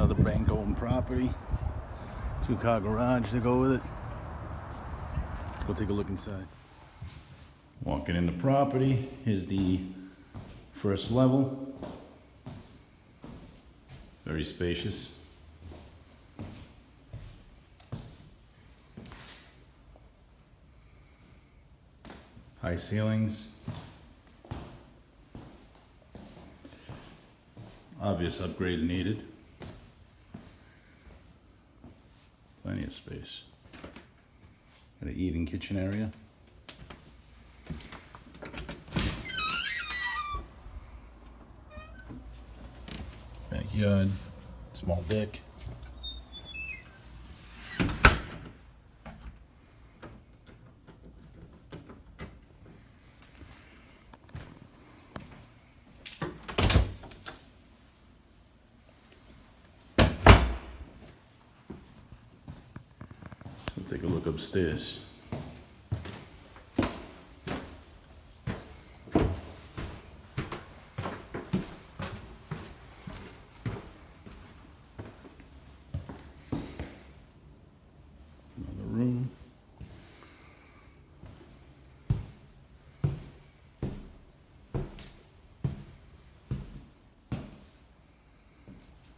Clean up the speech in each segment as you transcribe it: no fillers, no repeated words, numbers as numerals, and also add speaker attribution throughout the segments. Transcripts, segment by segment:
Speaker 1: Another bank-owned property. 2-car garage to go with it. Let's go take a look inside. Walking in the property, here's the first level. Very spacious. High ceilings. Obvious upgrades needed. Plenty of space. Got an eating kitchen area. Backyard, small deck. Let's take a look upstairs. Another room.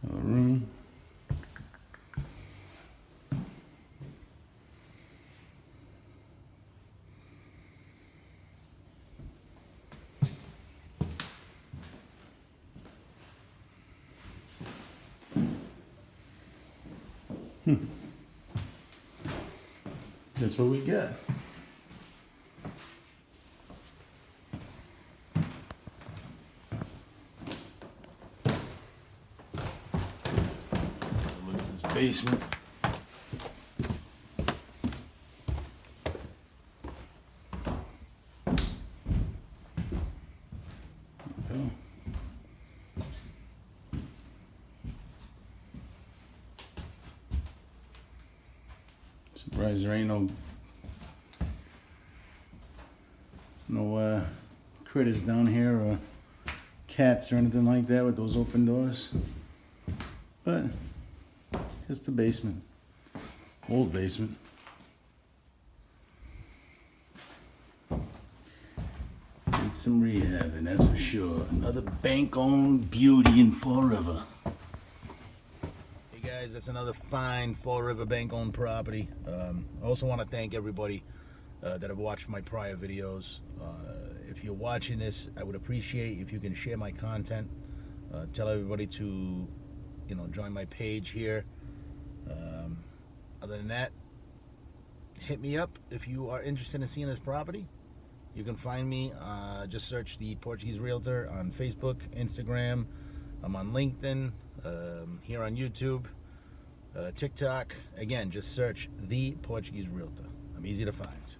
Speaker 1: Another room. That's what we get. Look at this basement. Okay. Surprised there ain't no critters down here or cats or anything like that with those open doors. But just the basement. Old basement. Need some rehab, and that's for sure. Another bank-owned beauty in Fall River. Hey guys, that's another fine Fall River bank-owned property. I also want to thank everybody that have watched my prior videos. If you're watching this, I would appreciate if you can share my content. Tell everybody to, join my page here. Other than that, hit me up if you are interested in seeing this property. You can find me, just search the Portuguese Realtor on Facebook, Instagram. I'm on LinkedIn, here on YouTube, TikTok. Again, just search the Portuguese Realtor. I'm easy to find.